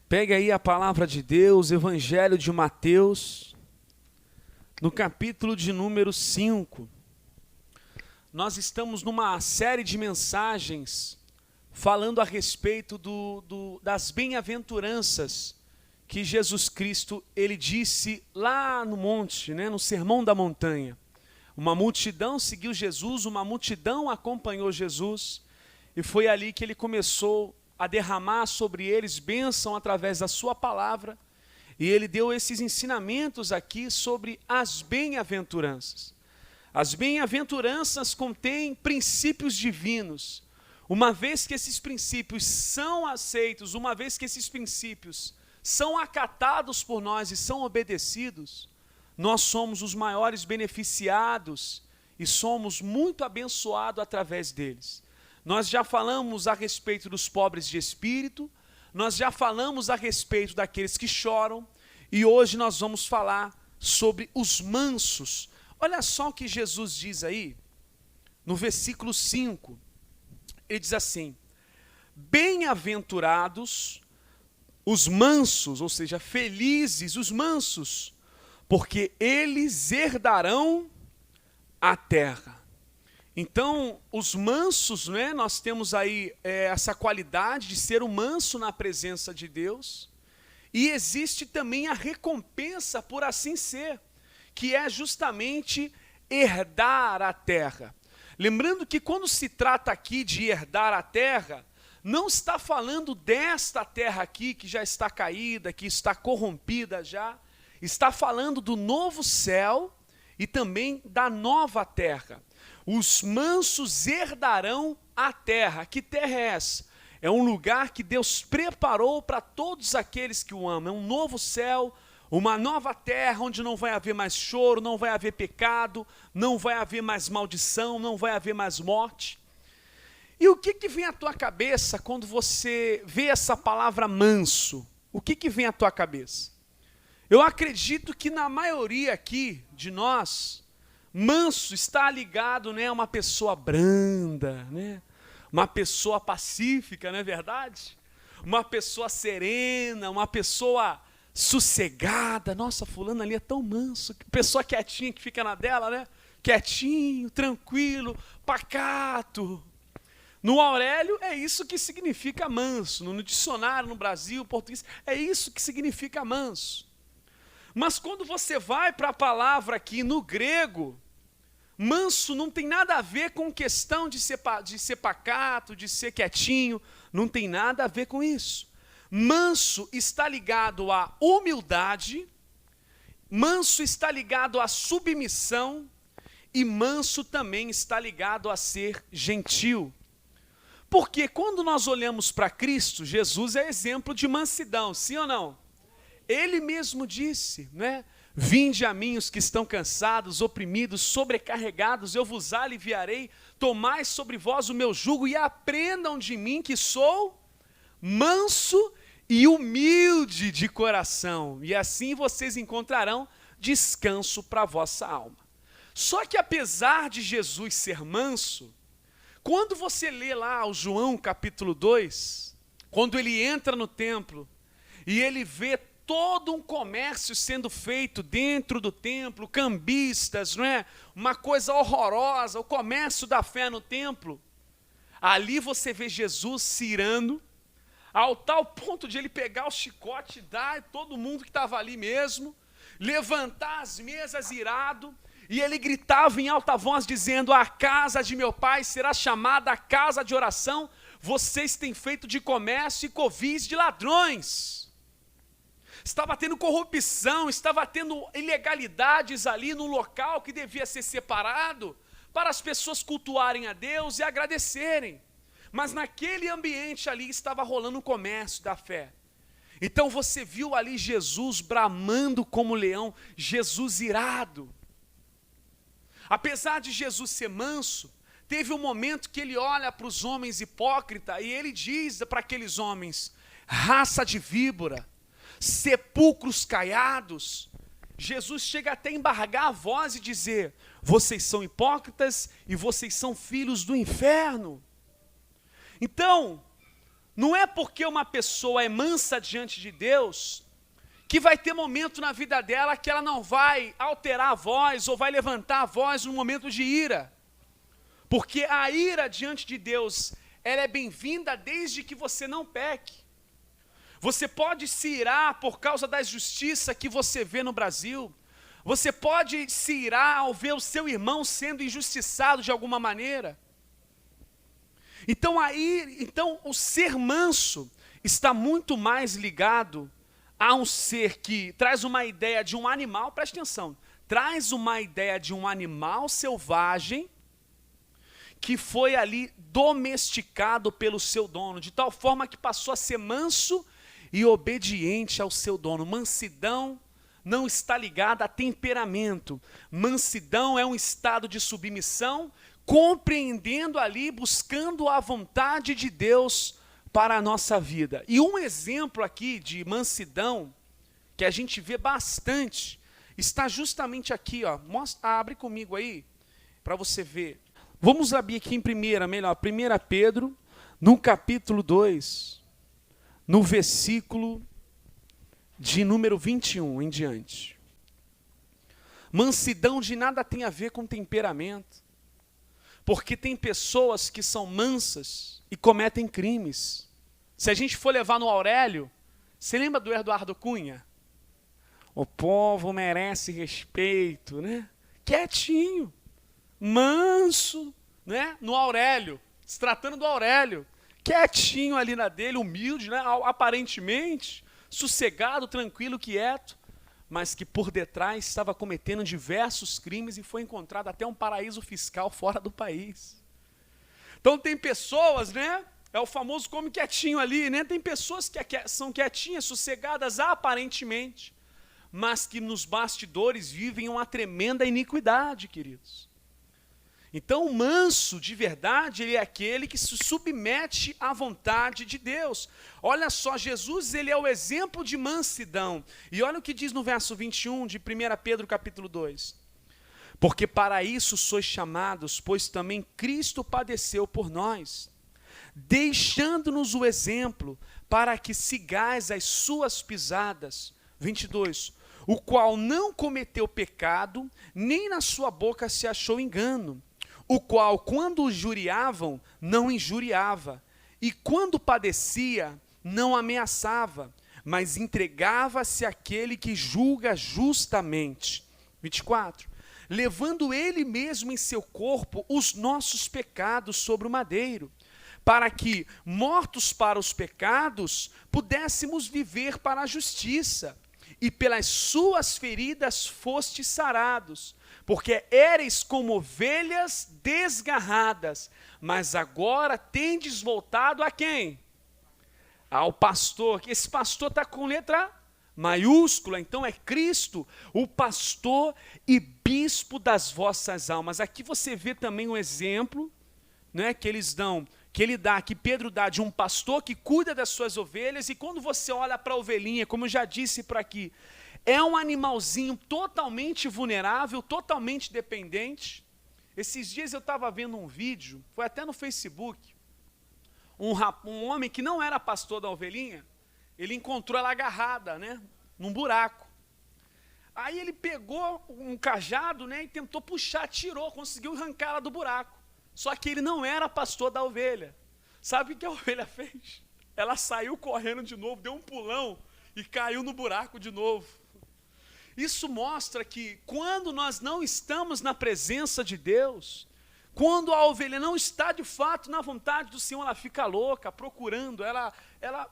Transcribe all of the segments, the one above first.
Pegue aí a palavra de Deus, Evangelho de Mateus, no capítulo de número 5. Nós estamos numa série de mensagens falando a respeito das bem-aventuranças que Jesus Cristo ele disse lá no monte, no Sermão da Montanha. Uma multidão seguiu Jesus, uma multidão acompanhou Jesus, e foi ali que ele começou a derramar sobre eles bênção através da sua palavra, e ele deu esses ensinamentos aqui sobre as bem-aventuranças. As bem-aventuranças contêm princípios divinos. Uma vez que esses princípios são aceitos, uma vez que esses princípios são acatados por nós e são obedecidos, nós somos os maiores beneficiados e somos muito abençoados através deles. Nós já falamos a respeito dos pobres de espírito, nós já falamos a respeito daqueles que choram, e hoje nós vamos falar sobre os mansos. Olha só o que Jesus diz aí, no versículo 5, ele diz assim: bem-aventurados os mansos, ou seja, felizes os mansos, porque eles herdarão a terra. Então, os mansos, nós temos aí essa qualidade de ser o manso na presença de Deus, e existe também a recompensa por assim ser, que é justamente herdar a terra. Lembrando que quando se trata aqui de herdar a terra, não está falando desta terra aqui que já está caída, que está corrompida já, está falando do novo céu e também da nova terra. Os mansos herdarão a terra. Que terra é essa? É um lugar que Deus preparou para todos aqueles que o amam. É um novo céu, uma nova terra, onde não vai haver mais choro, não vai haver pecado, não vai haver mais maldição, não vai haver mais morte. E o que vem à tua cabeça quando você vê essa palavra manso? O que vem à tua cabeça? Eu acredito que na maioria aqui de nós, manso está ligado a uma pessoa branda, uma pessoa pacífica, não é verdade? Uma pessoa serena, uma pessoa sossegada. Nossa, fulano ali é tão manso, pessoa quietinha que fica na dela, quietinho, tranquilo, pacato. No Aurélio é isso que significa manso, no dicionário no Brasil, português, é isso que significa manso. Mas quando você vai para a palavra aqui no grego, manso não tem nada a ver com questão de ser pacato, de ser quietinho, não tem nada a ver com isso. Manso está ligado à humildade, manso está ligado à submissão, e manso também está ligado a ser gentil. Porque quando nós olhamos para Cristo, Jesus é exemplo de mansidão, sim ou não? Ele mesmo disse, vinde a mim os que estão cansados, oprimidos, sobrecarregados, eu vos aliviarei, tomai sobre vós o meu jugo e aprendam de mim que sou manso e humilde de coração, e assim vocês encontrarão descanso para a vossa alma. Só que apesar de Jesus ser manso, quando você lê lá o João capítulo 2, quando ele entra no templo e ele vê todo um comércio sendo feito dentro do templo, cambistas, uma coisa horrorosa, o comércio da fé no templo. Ali você vê Jesus se irando, ao tal ponto de ele pegar o chicote e dar a todo mundo que estava ali mesmo, levantar as mesas irado, e ele gritava em alta voz dizendo: a casa de meu pai será chamada a casa de oração, vocês têm feito de comércio e covis de ladrões. Estava tendo corrupção, estava tendo ilegalidades ali no local que devia ser separado para as pessoas cultuarem a Deus e agradecerem. Mas naquele ambiente ali estava rolando o comércio da fé. Então você viu ali Jesus bramando como leão, Jesus irado. Apesar de Jesus ser manso, teve um momento que ele olha para os homens hipócritas e ele diz para aqueles homens: raça de víbora, sepulcros caiados. Jesus chega até a embargar a voz e dizer: vocês são hipócritas e vocês são filhos do inferno. Então, Não é porque uma pessoa é mansa diante de Deus que vai ter momento na vida dela que ela não vai alterar a voz ou vai levantar a voz no momento de ira. Porque a ira diante de Deus, ela é bem-vinda desde que você não peque. Você pode se irar por causa da injustiça que você vê no Brasil. Você pode se irar ao ver o seu irmão sendo injustiçado de alguma maneira. Então o ser manso está muito mais ligado a um ser que traz uma ideia de um animal, preste atenção, traz uma ideia de um animal selvagem que foi ali domesticado pelo seu dono, de tal forma que passou a ser manso e obediente ao seu dono. Mansidão não está ligada a temperamento. Mansidão é um estado de submissão, compreendendo ali, buscando a vontade de Deus para a nossa vida. E um exemplo aqui de mansidão, que a gente vê bastante, está justamente aqui, ó. Abre comigo aí, para você ver. Vamos abrir aqui em 1 Pedro, no capítulo 2, no versículo de número 21 em diante. Mansidão de nada tem a ver com temperamento, porque tem pessoas que são mansas e cometem crimes. Se a gente for levar no Aurélio, você lembra do Eduardo Cunha? O povo merece respeito, né? Quietinho, manso, né? No Aurélio, se tratando do Aurélio, quietinho ali na dele, humilde, né? Aparentemente, sossegado, tranquilo, quieto, mas que por detrás estava cometendo diversos crimes e foi encontrado até um paraíso fiscal fora do país. Então tem pessoas, né? É o famoso come quietinho ali, né? Tem pessoas que são quietinhas, sossegadas aparentemente, mas que nos bastidores vivem uma tremenda iniquidade, queridos. Então o manso de verdade, ele é aquele que se submete à vontade de Deus. Olha só, Jesus, ele é o exemplo de mansidão. E olha o que diz no verso 21 de 1 Pedro capítulo 2. Porque para isso sois chamados, pois também Cristo padeceu por nós, deixando-nos o exemplo para que sigais as suas pisadas. 22. O qual não cometeu pecado, nem na sua boca se achou engano. O qual, quando o injuriavam, não injuriava, e quando padecia, não ameaçava, mas entregava-se àquele que julga justamente. 24. Levando ele mesmo em seu corpo os nossos pecados sobre o madeiro, para que, mortos para os pecados, pudéssemos viver para a justiça, e pelas suas feridas fostes sarados, porque éreis como ovelhas desgarradas, mas agora tendes voltado a quem? Ao pastor, que esse pastor está com letra maiúscula, então é Cristo, o pastor e bispo das vossas almas. Aqui você vê também um exemplo, né, que que Pedro dá de um pastor que cuida das suas ovelhas, e quando você olha para a ovelhinha, como eu já disse por aqui, é um animalzinho totalmente vulnerável, totalmente dependente. Esses dias eu estava vendo um vídeo, foi até no Facebook, um homem que não era pastor da ovelhinha, ele encontrou ela agarrada, né, num buraco. Aí ele pegou um cajado, né, e tentou puxar, tirou, conseguiu arrancar ela do buraco. Só que ele não era pastor da ovelha. Sabe o que a ovelha fez? Ela saiu correndo de novo, deu um pulão e caiu no buraco de novo. Isso mostra que quando nós não estamos na presença de Deus, quando a ovelha não está de fato na vontade do Senhor, ela fica louca, procurando,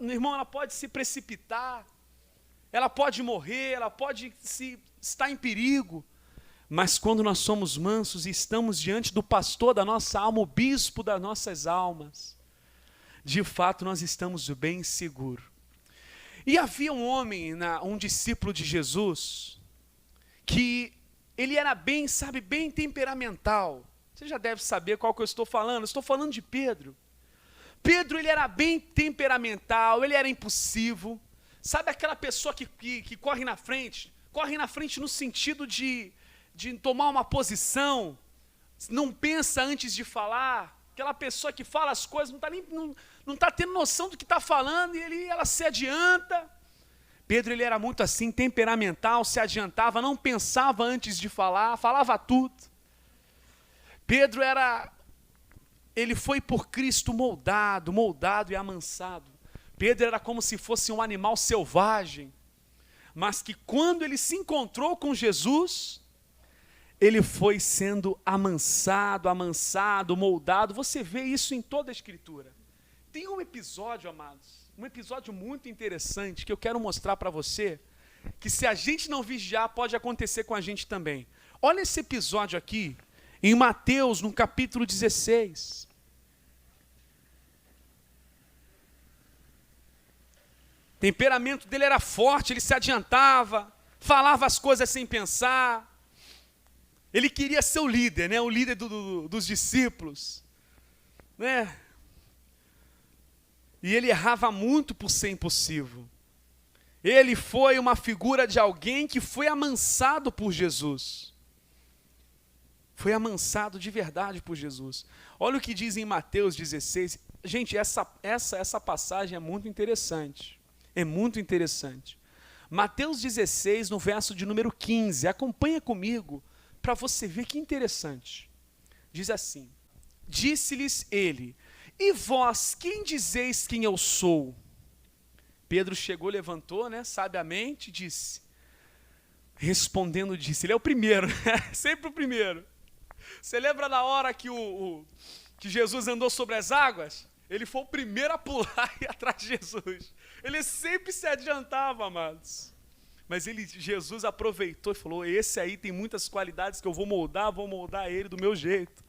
meu irmão, ela pode se precipitar, ela pode morrer, ela pode estar em perigo. Mas quando nós somos mansos e estamos diante do pastor da nossa alma, o bispo das nossas almas, de fato nós estamos bem seguros. E havia um homem, um discípulo de Jesus, que ele era bem temperamental. Você já deve saber qual que eu estou falando. Eu estou falando de Pedro. Pedro, ele era bem temperamental, ele era impulsivo. Sabe aquela pessoa que corre na frente? Corre na frente no sentido de tomar uma posição, não pensa antes de falar. aquela pessoa que fala as coisas, não está tendo noção do que está falando, e ela se adianta. Pedro, ele era muito assim, temperamental, se adiantava, não pensava antes de falar, falava tudo. Pedro ele foi por Cristo moldado e amansado. Pedro era como se fosse um animal selvagem, mas que quando ele se encontrou com Jesus, ele foi sendo amansado, moldado. Você vê isso em toda a Escritura. Tem um episódio, amados, um episódio muito interessante que eu quero mostrar para você, que se a gente não vigiar, pode acontecer com a gente também. Olha esse episódio aqui, em Mateus, no capítulo 16. O temperamento dele era forte, ele se adiantava, falava as coisas sem pensar. Ele queria ser o líder, né? O líder dos discípulos, né? E ele errava muito por ser impulsivo. Ele foi uma figura de alguém que foi amansado por Jesus. Foi amansado de verdade por Jesus. Olha o que diz em Mateus 16. Gente, essa passagem é muito interessante. É muito interessante. Mateus 16, no verso de número 15. Acompanha comigo para você ver que interessante. Diz assim: disse-lhes ele: e vós, quem dizeis quem eu sou? Pedro chegou, levantou, né, sabiamente, disse. Respondendo, disse. Ele é o primeiro, sempre o primeiro. Você lembra na hora que que Jesus andou sobre as águas? Ele foi o primeiro a pular e ir atrás de Jesus. Ele sempre se adiantava, amados. Mas Jesus aproveitou e falou: esse aí tem muitas qualidades que eu vou moldar ele do meu jeito.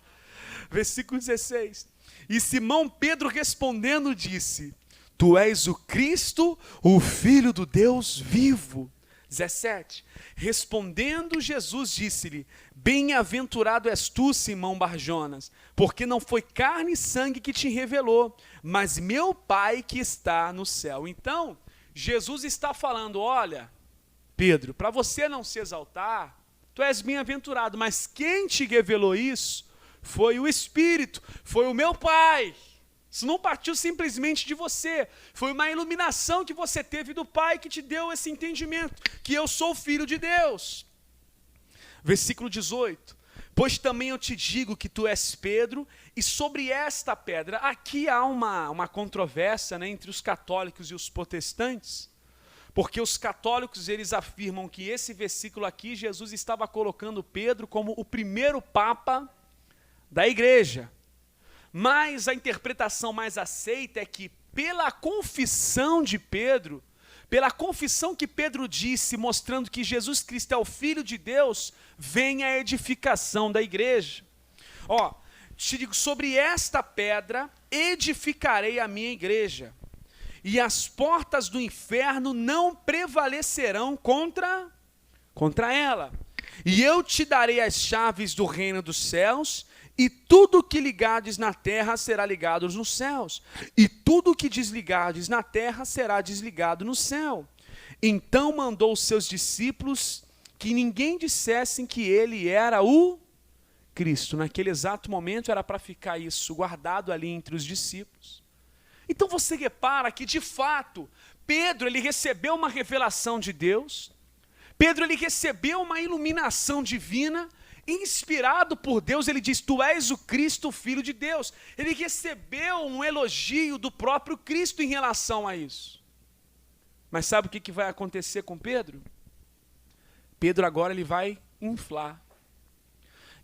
Versículo 16. E Simão Pedro respondendo disse: tu és o Cristo, o Filho do Deus vivo. 17. Respondendo Jesus disse-lhe: bem-aventurado és tu, Simão Barjonas, porque não foi carne e sangue que te revelou, mas meu Pai que está no céu. Então, Jesus está falando: olha, Pedro, para você não se exaltar, tu és bem-aventurado, mas quem te revelou isso foi o Espírito, foi o meu Pai. Isso não partiu simplesmente de você, foi uma iluminação que você teve do Pai que te deu esse entendimento, que eu sou filho de Deus. Versículo 18. Pois também eu te digo que tu és Pedro, e sobre esta pedra, aqui há uma controvérsia, né, entre os católicos e os protestantes, porque os católicos, eles afirmam que esse versículo aqui, Jesus estava colocando Pedro como o primeiro papa da igreja. Mas a interpretação mais aceita é que, pela confissão de Pedro, pela confissão que Pedro disse, mostrando que Jesus Cristo é o Filho de Deus, vem a edificação da igreja. Ó, te digo, sobre esta pedra edificarei a minha igreja, e as portas do inferno não prevalecerão contra ela. E eu te darei as chaves do reino dos céus, e tudo que ligares na terra será ligado nos céus, e tudo que desligares na terra será desligado no céu. Então mandou os seus discípulos que ninguém dissessem que ele era o Cristo. Naquele exato momento era para ficar isso guardado ali entre os discípulos. Então você repara que, de fato, Pedro, ele recebeu uma revelação de Deus. Pedro, ele recebeu uma iluminação divina. Inspirado por Deus, ele diz: tu és o Cristo, o Filho de Deus. Ele recebeu um elogio do próprio Cristo em relação a isso. Mas sabe o que vai acontecer com Pedro? Pedro agora ele vai inflar.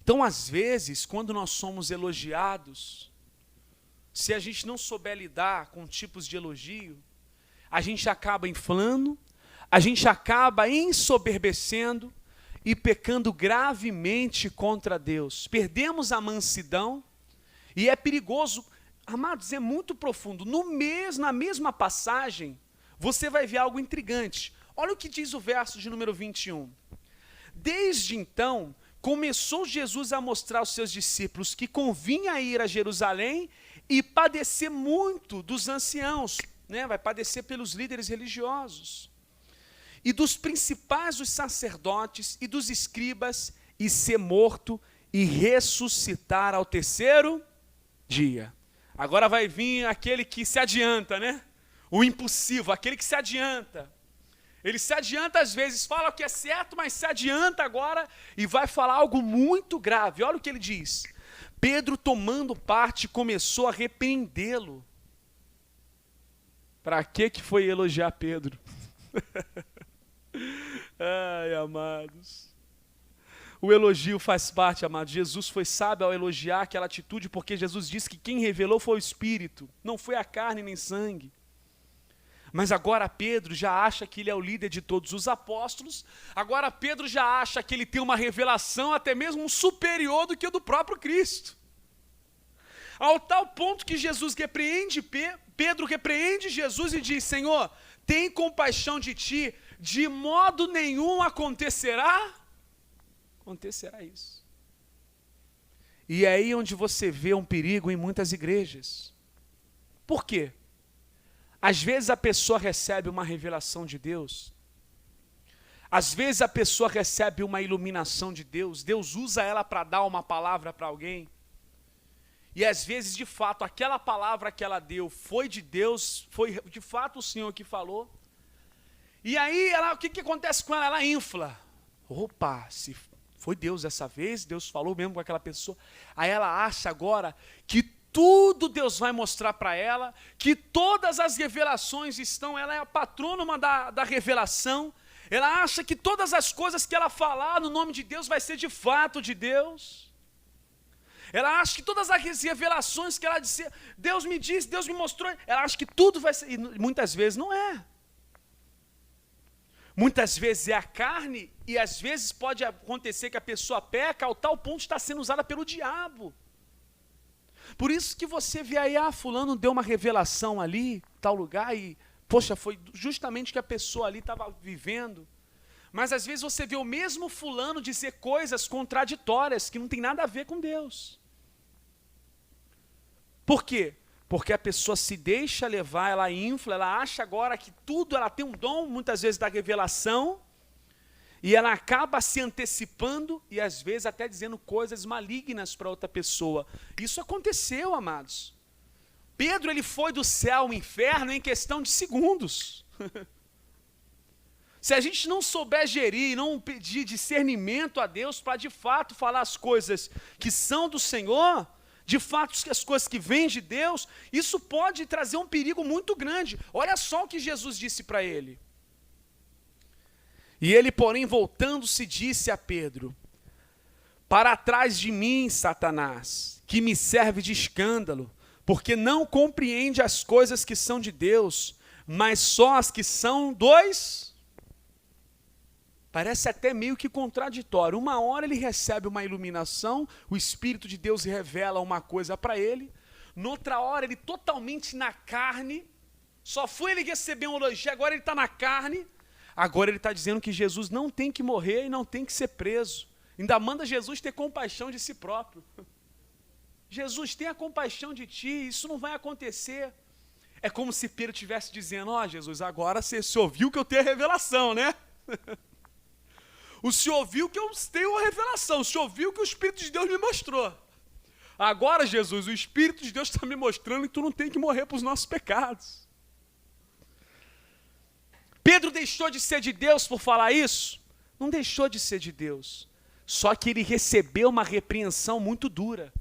Então, às vezes, quando nós somos elogiados, se a gente não souber lidar com tipos de elogio, a gente acaba inflando, a gente acaba ensoberbecendo e pecando gravemente contra Deus. Perdemos a mansidão e é perigoso. Amados, é muito profundo. Na mesma passagem, você vai ver algo intrigante. Olha o que diz o verso de número 21. Desde então, começou Jesus a mostrar aos seus discípulos que convinha ir a Jerusalém e padecer muito dos anciãos, né? Vai padecer pelos líderes religiosos, e dos principais dos sacerdotes e dos escribas, e ser morto e ressuscitar ao terceiro dia. Agora vai vir aquele que se adianta, né? O impulsivo, aquele que se adianta. Ele se adianta às vezes, fala o que é certo, mas se adianta agora e vai falar algo muito grave. Olha o que ele diz. Pedro, tomando parte, começou a repreendê-lo. Para que foi elogiar Pedro? Ai, amados. O elogio faz parte, amados. Jesus foi sábio ao elogiar aquela atitude, porque Jesus disse que quem revelou foi o Espírito, não foi a carne nem sangue. Mas agora Pedro já acha que ele é o líder de todos os apóstolos, agora Pedro já acha que ele tem uma revelação até mesmo superior do que a do próprio Cristo. Ao tal ponto que Jesus repreende, Pedro repreende Jesus e diz, Senhor, tem compaixão de ti, de modo nenhum acontecerá isso. E é aí onde você vê um perigo em muitas igrejas. Por quê? Às vezes a pessoa recebe uma revelação de Deus, às vezes a pessoa recebe uma iluminação de Deus, Deus usa ela para dar uma palavra para alguém, e às vezes de fato aquela palavra que ela deu foi de Deus, foi de fato o Senhor que falou, e aí o que acontece com ela? Ela infla, opa, se foi Deus dessa vez, Deus falou mesmo com aquela pessoa, aí ela acha agora que tudo Deus vai mostrar para ela, que todas as revelações estão, ela é a patrônoma da revelação, ela acha que todas as coisas que ela falar no nome de Deus vai ser de fato de Deus, ela acha que todas as revelações que ela disser, Deus me disse, Deus me mostrou, ela acha que tudo vai ser, e muitas vezes não é. Muitas vezes é a carne, e às vezes pode acontecer que a pessoa peca ao tal ponto de estar sendo usada pelo diabo. Por isso que você vê aí, fulano deu uma revelação ali, tal lugar, e, poxa, foi justamente o que a pessoa ali estava vivendo. Mas às vezes você vê o mesmo fulano dizer coisas contraditórias, que não tem nada a ver com Deus. Por quê? Porque a pessoa se deixa levar, ela infla, ela acha agora que tudo, ela tem um dom, muitas vezes, da revelação, e ela acaba se antecipando e às vezes até dizendo coisas malignas para outra pessoa. Isso aconteceu, amados. Pedro, ele foi do céu ao inferno em questão de segundos. Se a gente não souber gerir, não pedir discernimento a Deus para de fato falar as coisas que são do Senhor, de fato as coisas que vêm de Deus, isso pode trazer um perigo muito grande. Olha só o que Jesus disse para ele. E ele, porém, voltando-se, disse a Pedro, para trás de mim, Satanás, que me serve de escândalo, porque não compreende as coisas que são de Deus, mas só as que são dos... Parece até meio que contraditório. Uma hora ele recebe uma iluminação, o Espírito de Deus revela uma coisa para ele, noutra hora ele totalmente na carne, só foi ele receber um elogio, agora ele está na carne. Agora ele está dizendo que Jesus não tem que morrer e não tem que ser preso. Ainda manda Jesus ter compaixão de si próprio. Jesus, tenha compaixão de ti, isso não vai acontecer. É como se Pedro estivesse dizendo, Jesus, agora você ouviu que eu tenho a revelação, né? O senhor ouviu que eu tenho a revelação, o senhor ouviu que o Espírito de Deus me mostrou. Agora, Jesus, o Espírito de Deus está me mostrando que tu não tem que morrer para os nossos pecados. Pedro deixou de ser de Deus por falar isso? Não deixou de ser de Deus. Só que ele recebeu uma repreensão muito dura.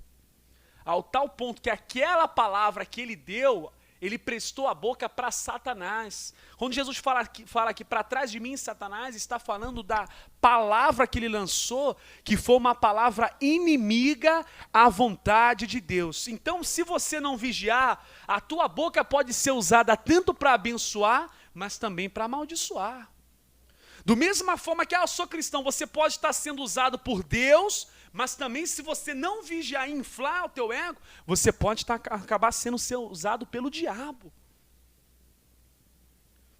Ao tal ponto que aquela palavra que ele deu, ele prestou a boca para Satanás. Quando Jesus fala que para trás de mim, Satanás, está falando da palavra que ele lançou, que foi uma palavra inimiga à vontade de Deus. Então, se você não vigiar, a tua boca pode ser usada tanto para abençoar, mas também para amaldiçoar. Do mesma forma que eu sou cristão, você pode estar sendo usado por Deus, mas também se você não vigiar e inflar o teu ego, você pode acabar sendo usado pelo diabo.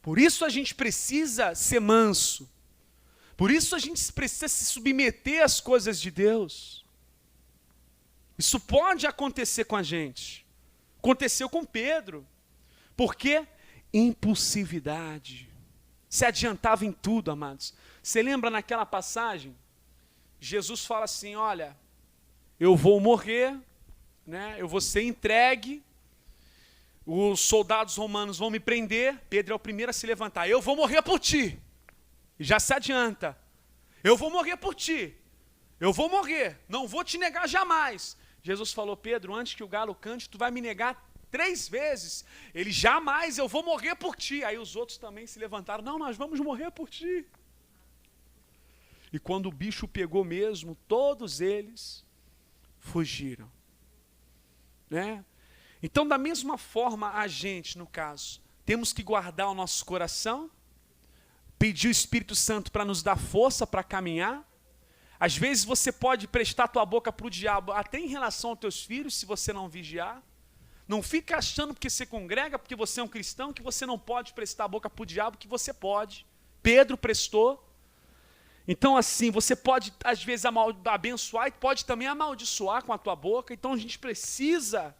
Por isso a gente precisa ser manso. Por isso a gente precisa se submeter às coisas de Deus. Isso pode acontecer com a gente. Aconteceu com Pedro. Por quê? Impulsividade. Se adiantava em tudo, amados. Você lembra naquela passagem? Jesus fala assim, olha, eu vou morrer, né? Eu vou ser entregue, os soldados romanos vão me prender. Pedro é o primeiro a se levantar. Eu vou morrer por ti. E já se adianta. Eu vou morrer por ti. Eu vou morrer. Não vou te negar jamais. Jesus falou: Pedro, antes que o galo cante, tu vai me negar 3 vezes. Ele: jamais, eu vou morrer por ti. Aí os outros também se levantaram: não, nós vamos morrer por ti. E quando o bicho pegou mesmo, todos eles fugiram, né? Então, da mesma forma, a gente, no caso, temos que guardar o nosso coração, pedir o Espírito Santo para nos dar força para caminhar. Às vezes você pode prestar tua boca para o diabo, até em relação aos teus filhos, se você não vigiar. Não fica achando porque você congrega, porque você é um cristão, que você não pode prestar a boca para o diabo, que você pode. Pedro prestou. Então, assim, você pode, às vezes, abençoar e pode também amaldiçoar com a tua boca. Então, a gente precisa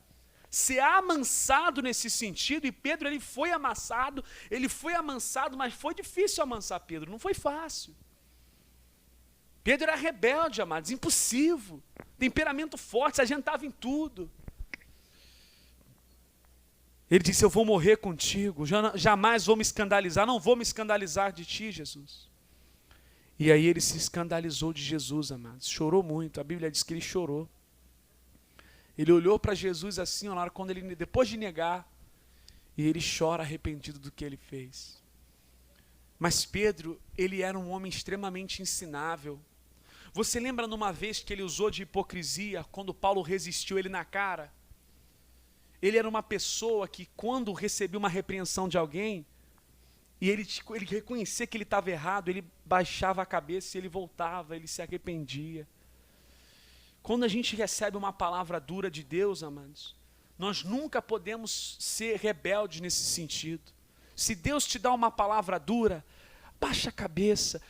ser amansado nesse sentido. E Pedro, ele foi amansado, mas foi difícil amansar Pedro, não foi fácil. Pedro era rebelde, amados, impulsivo, temperamento forte, se adiantava em tudo. Ele disse: eu vou morrer contigo, jamais vou me escandalizar, não vou me escandalizar de ti, Jesus. E aí ele se escandalizou de Jesus, amados, chorou muito. A Bíblia diz que ele chorou. Ele olhou para Jesus assim, na hora quando ele, depois de negar, e ele chora arrependido do que ele fez. Mas Pedro, ele era um homem extremamente ensinável. Você lembra numa vez que ele usou de hipocrisia, quando Paulo resistiu ele na cara? Ele era uma pessoa que, quando recebia uma repreensão de alguém, e ele reconhecia que ele estava errado, ele baixava a cabeça e ele voltava, ele se arrependia. Quando a gente recebe uma palavra dura de Deus, amados, nós nunca podemos ser rebeldes nesse sentido. Se Deus te dá uma palavra dura, baixa a cabeça.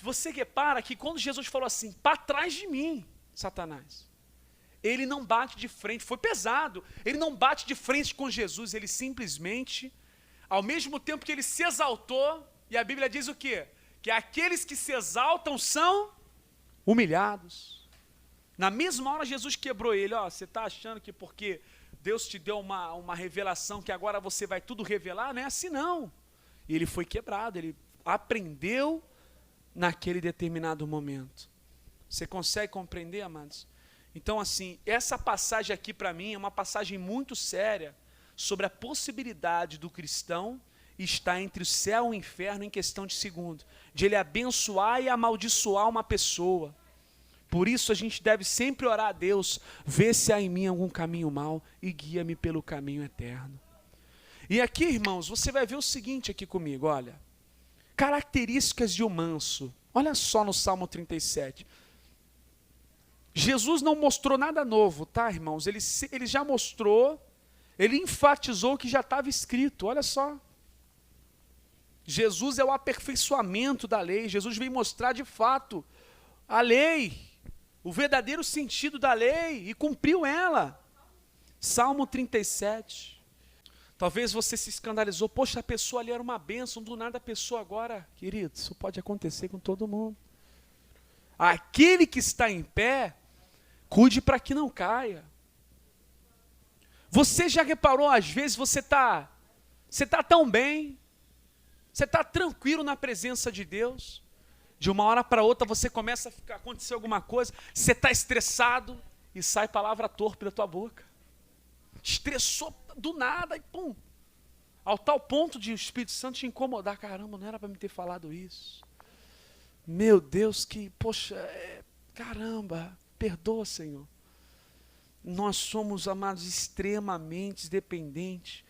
Você repara que quando Jesus falou assim: para trás de mim, Satanás, ele não bate de frente, foi pesado, ele não bate de frente com Jesus, ele simplesmente, ao mesmo tempo que ele se exaltou, e a Bíblia diz o quê? Que aqueles que se exaltam são humilhados. Na mesma hora Jesus quebrou ele: ó, você está achando que porque Deus te deu uma revelação que agora você vai tudo revelar? Não é assim não. E ele foi quebrado, ele aprendeu naquele determinado momento. Você consegue compreender, amados? Então, assim, essa passagem aqui para mim é uma passagem muito séria sobre a possibilidade do cristão estar entre o céu e o inferno em questão de segundo, de ele abençoar e amaldiçoar uma pessoa. Por isso a gente deve sempre orar a Deus: vê se há em mim algum caminho mau e guia-me pelo caminho eterno. E aqui, irmãos, você vai ver o seguinte aqui comigo, olha. Características de um manso. Olha só no Salmo 37. Jesus não mostrou nada novo, tá, irmãos? Ele já mostrou, ele enfatizou o que já estava escrito, olha só. Jesus é o aperfeiçoamento da lei. Jesus veio mostrar de fato a lei, o verdadeiro sentido da lei, e cumpriu ela. Salmo 37. Talvez você se escandalizou: poxa, a pessoa ali era uma bênção, do nada a pessoa agora... Querido, isso pode acontecer com todo mundo. Aquele que está em pé, cuide para que não caia. Você já reparou, às vezes você tá tão bem, você está tranquilo na presença de Deus, de uma hora para outra você começa a acontecer alguma coisa, você está estressado e sai palavra torpe da tua boca. Estressou do nada e pum. Ao tal ponto de o Espírito Santo te incomodar: caramba, não era para me ter falado isso. Meu Deus, poxa, caramba, perdoa, Senhor. Nós somos, amados, extremamente dependentes.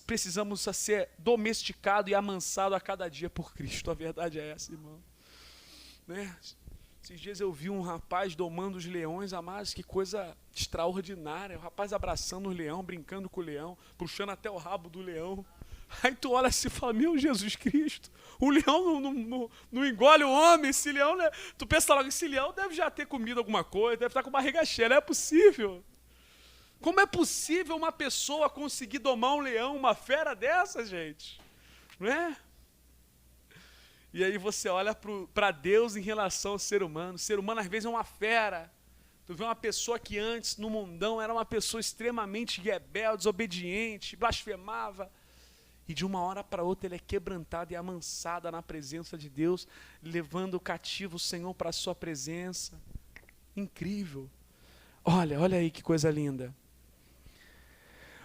Precisamos ser domesticados e amansados a cada dia por Cristo. A verdade é essa, irmão. Né? Esses dias eu vi um rapaz domando os leões, amados, que coisa extraordinária. O rapaz abraçando o leão, brincando com o leão, puxando até o rabo do leão. Aí tu olha assim e fala: meu Jesus Cristo, o leão não engole o homem, esse leão, né? Tu pensa logo: esse leão deve já ter comido alguma coisa, deve estar com barriga cheia, não é possível. Como é possível uma pessoa conseguir domar um leão, uma fera dessa, gente? Não é? E aí você olha para Deus em relação ao ser humano. O ser humano às vezes é uma fera. Tu vê uma pessoa que antes, no mundão, era uma pessoa extremamente rebelde, desobediente, blasfemava. E de uma hora para outra ele é quebrantado e amansado na presença de Deus, levando o cativo o Senhor para a sua presença. Incrível. Olha aí que coisa linda.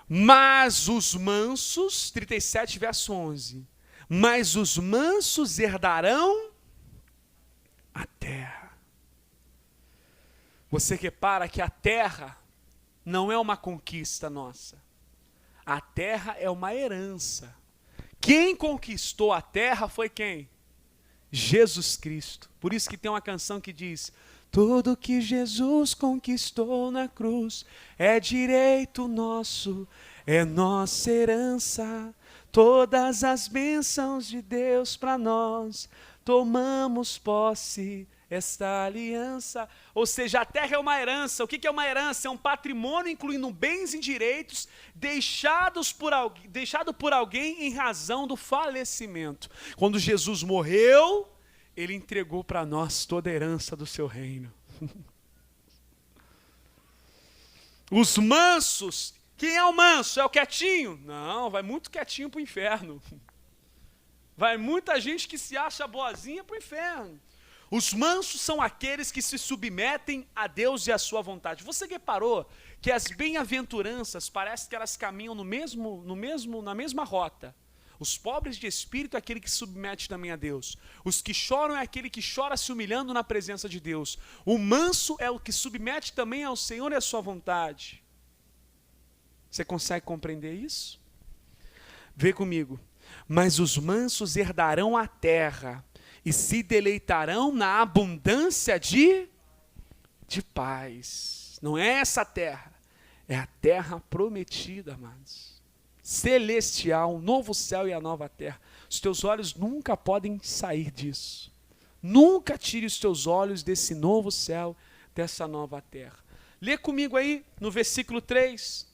Mas os mansos, 37 verso 11, mas os mansos herdarão a terra. Você repara que a terra não é uma conquista nossa. A terra é uma herança. Quem conquistou a terra foi quem? Jesus Cristo. Por isso que tem uma canção que diz: tudo que Jesus conquistou na cruz é direito nosso, é nossa herança. Todas as bênçãos de Deus para nós, tomamos posse esta aliança. Ou seja, a terra é uma herança. O que é uma herança? É um patrimônio incluindo bens e direitos deixado por alguém em razão do falecimento. Quando Jesus morreu, ele entregou para nós toda a herança do seu reino. Os mansos, quem é o manso? É o quietinho? Não, vai muito quietinho para o inferno. Vai muita gente que se acha boazinha para o inferno. Os mansos são aqueles que se submetem a Deus e à sua vontade. Você reparou que as bem-aventuranças parece que elas caminham na mesma rota. Os pobres de espírito é aquele que se submete também a Deus. Os que choram é aquele que chora se humilhando na presença de Deus. O manso é o que submete também ao Senhor e à sua vontade. Você consegue compreender isso? Vê comigo. Mas os mansos herdarão a terra e se deleitarão na abundância de paz. Não é essa terra, é a terra prometida, amados. Celestial, um novo céu e a nova terra. Os teus olhos nunca podem sair disso. Nunca tire os teus olhos desse novo céu, dessa nova terra. Lê comigo aí no versículo 3.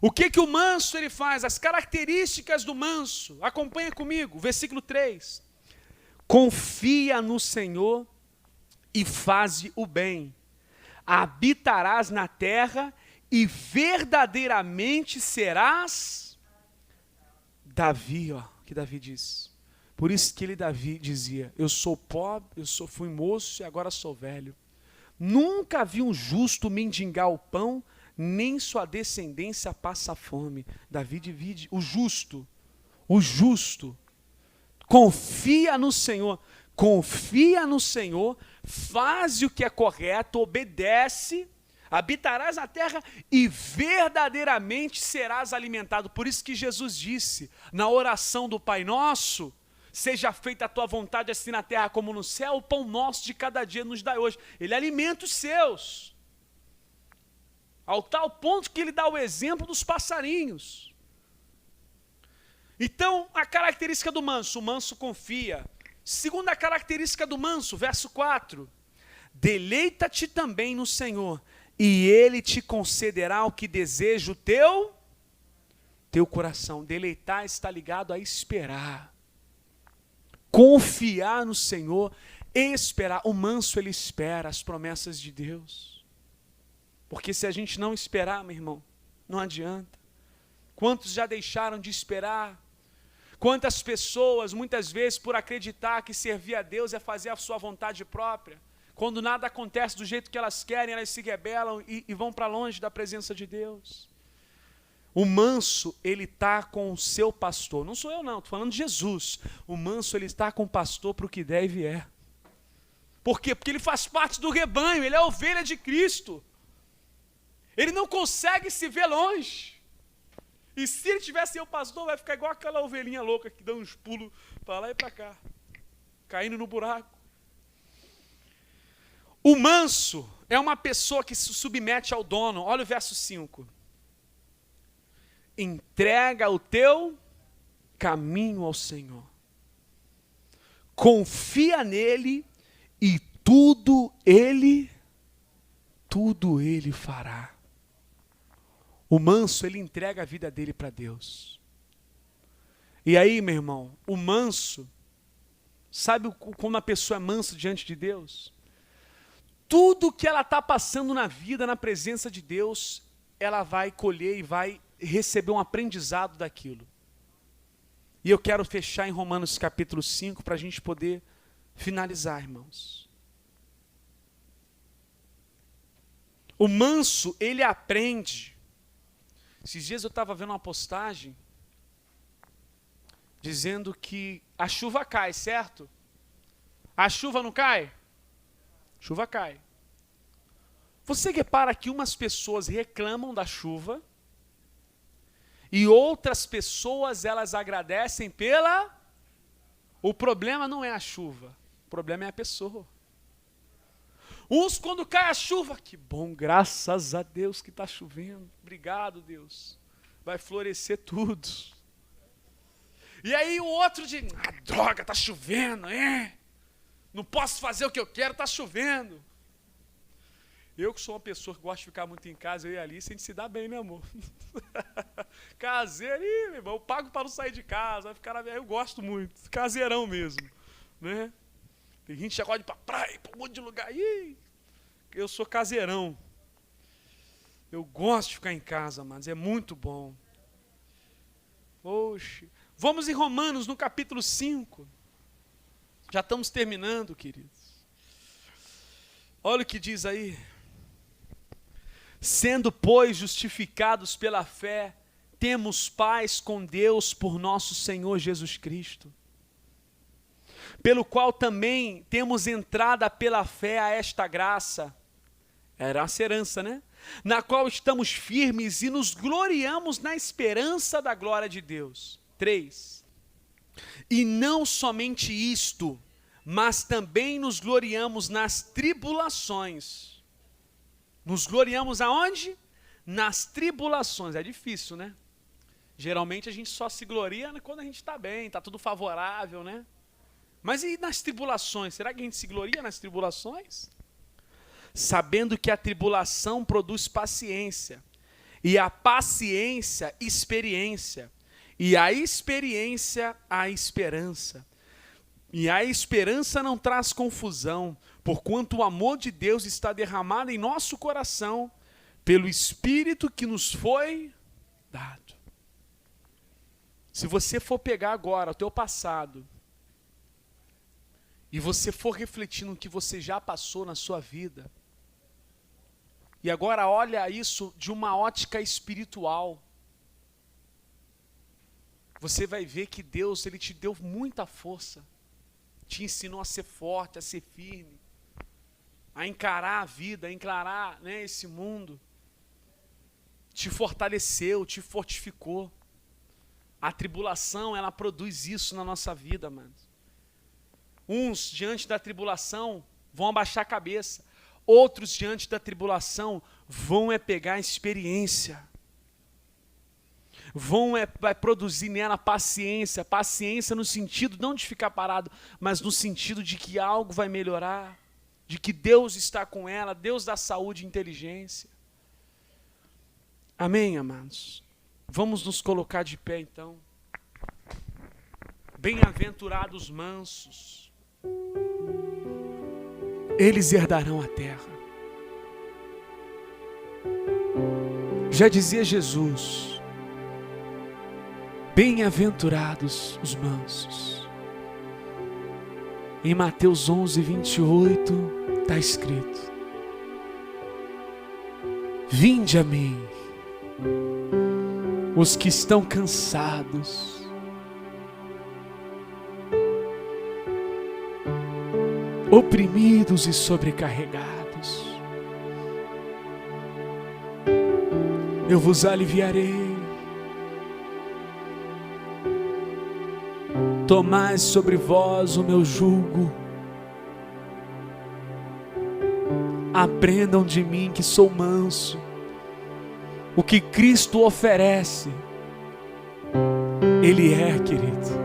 O que o manso ele faz? As características do manso. Acompanha comigo, versículo 3. Confia no Senhor e faze o bem. Habitarás na terra e verdadeiramente serás Davi, que Davi diz. Por isso que Davi dizia: eu sou pobre, fui moço e agora sou velho. Nunca vi um justo mendigar o pão, nem sua descendência passa fome. Davi divide o justo. Confia no Senhor, faz o que é correto, obedece, habitarás na terra e verdadeiramente serás alimentado. Por isso que Jesus disse, na oração do Pai Nosso: seja feita a tua vontade assim na terra como no céu, o pão nosso de cada dia nos dai hoje. Ele alimenta os seus, ao tal ponto que ele dá o exemplo dos passarinhos. Então, a característica do manso: o manso confia. Segunda característica do manso, verso 4. Deleita-te também no Senhor, e Ele te concederá o que deseja o teu coração. Deleitar está ligado a esperar. Confiar no Senhor, esperar. O manso, ele espera as promessas de Deus. Porque se a gente não esperar, meu irmão, não adianta. Quantos já deixaram de esperar? Quantas pessoas, muitas vezes, por acreditar que servir a Deus é fazer a sua vontade própria, quando nada acontece do jeito que elas querem, elas se rebelam e vão para longe da presença de Deus. O manso, ele está com o seu pastor. Não sou eu não, estou falando de Jesus. O manso, ele está com o pastor para o que der e vier. Por quê? Porque ele faz parte do rebanho, ele é a ovelha de Cristo. Ele não consegue se ver longe. E se ele tivesse o pastor, vai ficar igual aquela ovelhinha louca que dá uns pulos para lá e para cá, caindo no buraco. O manso é uma pessoa que se submete ao dono. Olha o verso 5. Entrega o teu caminho ao Senhor. Confia nele e tudo ele fará. O manso, ele entrega a vida dele para Deus. E aí, meu irmão, o manso, sabe como uma pessoa é mansa diante de Deus? tudo que ela está passando na vida, na presença de Deus, ela vai colher e vai receber um aprendizado daquilo. E eu quero fechar em Romanos capítulo 5 para a gente poder finalizar, irmãos. O manso, ele aprende. Esses dias eu estava vendo uma postagem dizendo que a chuva cai, certo? A chuva não cai? Chuva cai. Você repara que umas pessoas reclamam da chuva e outras pessoas, elas agradecem pela... O problema não é a chuva, o problema é a pessoa. Uns, quando cai a chuva, que bom, graças a Deus que está chovendo. Obrigado, Deus. Vai florescer tudo. E aí o outro diz, droga, está chovendo, não posso fazer o que eu quero, está chovendo. Eu que sou uma pessoa que gosta de ficar muito em casa, eu e a Alice, a gente se dá bem, né, amor? Caseiro, meu irmão, eu pago para não sair de casa, vai ficar eu gosto muito, caseirão mesmo, né? Tem gente que já gosta de ir para praia, para um monte de lugar, eu sou caseirão. Eu gosto de ficar em casa, mas é muito bom. Oxe. Vamos em Romanos, no capítulo 5. Já estamos terminando, queridos. Olha o que diz aí. Sendo, pois, justificados pela fé, temos paz com Deus por nosso Senhor Jesus Cristo, pelo qual também temos entrada pela fé a esta graça, era essa herança, né? Na qual estamos firmes e nos gloriamos na esperança da glória de Deus. 3. E não somente isto, mas também nos gloriamos nas tribulações. Nos gloriamos aonde? Nas tribulações. É difícil, né? Geralmente a gente só se gloria quando a gente está bem, está tudo favorável, né? Mas e nas tribulações? Será que a gente se gloria nas tribulações? Sabendo que a tribulação produz paciência, e a paciência, experiência, e a experiência, a esperança. E a esperança não traz confusão, porquanto o amor de Deus está derramado em nosso coração, pelo Espírito que nos foi dado. Se você for pegar agora o teu passado, e você for refletir no que você já passou na sua vida, e agora olha isso de uma ótica espiritual, você vai ver que Deus, Ele te deu muita força, te ensinou a ser forte, a ser firme, a encarar a vida, a encarar, né, esse mundo, te fortaleceu, te fortificou. A tribulação, ela produz isso na nossa vida, mano. Uns, diante da tribulação, vão abaixar a cabeça. Outros, diante da tribulação, vão pegar a experiência. Vai produzir nela paciência. Paciência no sentido não de ficar parado, mas no sentido de que algo vai melhorar. De que Deus está com ela, Deus dá saúde e inteligência. Amém, amados? Vamos nos colocar de pé, então. Bem-aventurados mansos, eles herdarão a terra. Já dizia Jesus, bem-aventurados os mansos. Em Mateus 11, 28, está escrito, vinde a mim, os que estão cansados, oprimidos e sobrecarregados, eu vos aliviarei. Tomai sobre vós o meu jugo, aprendam de mim que sou manso. O que Cristo oferece, Ele é, querido.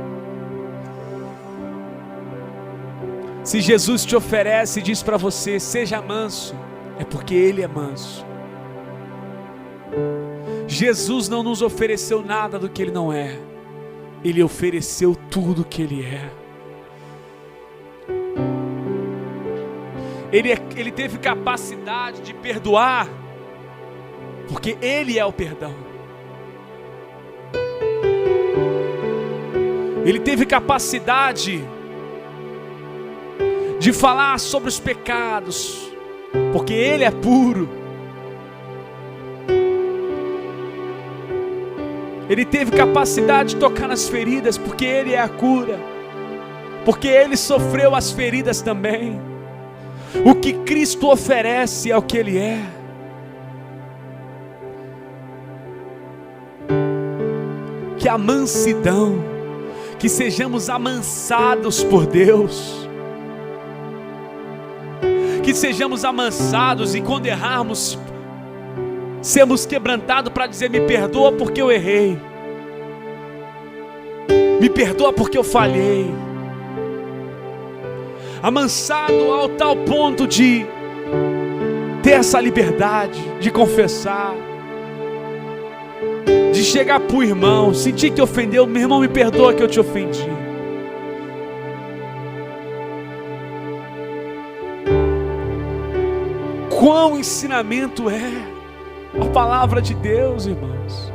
Se Jesus te oferece e diz para você, seja manso, é porque Ele é manso. Jesus não nos ofereceu nada do que Ele não é. Ele ofereceu tudo o que Ele é. Ele teve capacidade de perdoar, porque Ele é o perdão. Ele teve capacidade de falar sobre os pecados, porque Ele é puro. Ele teve capacidade de tocar nas feridas, porque Ele é a cura, porque Ele sofreu as feridas também. O que Cristo oferece é o que Ele é. Que a mansidão, que sejamos amansados por Deus, que sejamos amansados e quando errarmos, sermos quebrantados para dizer: me perdoa porque eu errei, me perdoa porque eu falhei. Amansado ao tal ponto de ter essa liberdade de confessar, de chegar para o irmão, sentir que ofendeu: meu irmão, me perdoa que eu te ofendi. Quão ensinamento é a palavra de Deus, irmãos.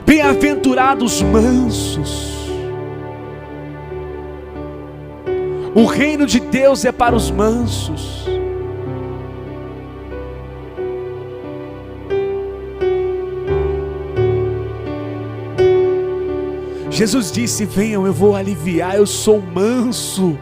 Bem-aventurados mansos. O reino de Deus é para os mansos. Jesus disse: venham, eu vou aliviar, eu sou manso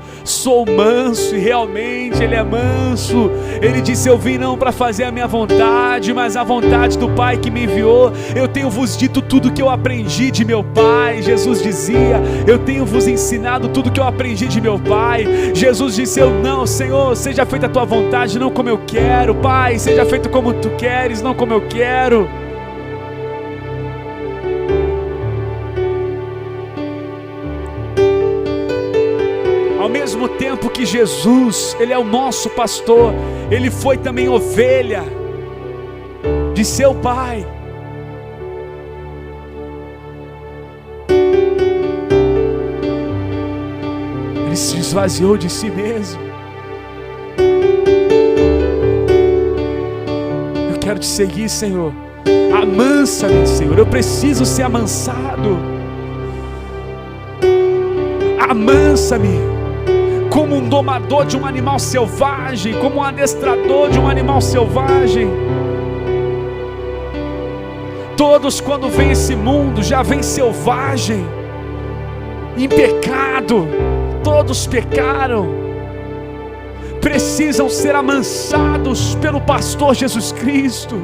e realmente Ele é manso. Ele disse: eu vim não para fazer a minha vontade, mas a vontade do Pai que me enviou. Eu tenho vos dito tudo que eu aprendi de meu Pai. Jesus dizia: eu tenho vos ensinado tudo que eu aprendi de meu Pai. Jesus disse: eu não, Senhor, seja feita a tua vontade, não como eu quero. Pai, seja feito como tu queres, não como eu quero. Ao mesmo tempo que Jesus, Ele é o nosso pastor, Ele foi também ovelha de seu Pai. Ele se esvaziou de si mesmo. Eu quero te seguir, Senhor. Amansa-me, Senhor. Eu preciso ser amansado. Amansa-me. Como um domador de um animal selvagem, como um adestrador de um animal selvagem. Todos, quando vêm esse mundo, já vêm selvagem, em pecado. Todos pecaram, precisam ser amansados pelo pastor Jesus Cristo,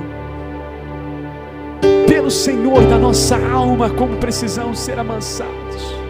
pelo Senhor da nossa alma, como precisamos ser amansados.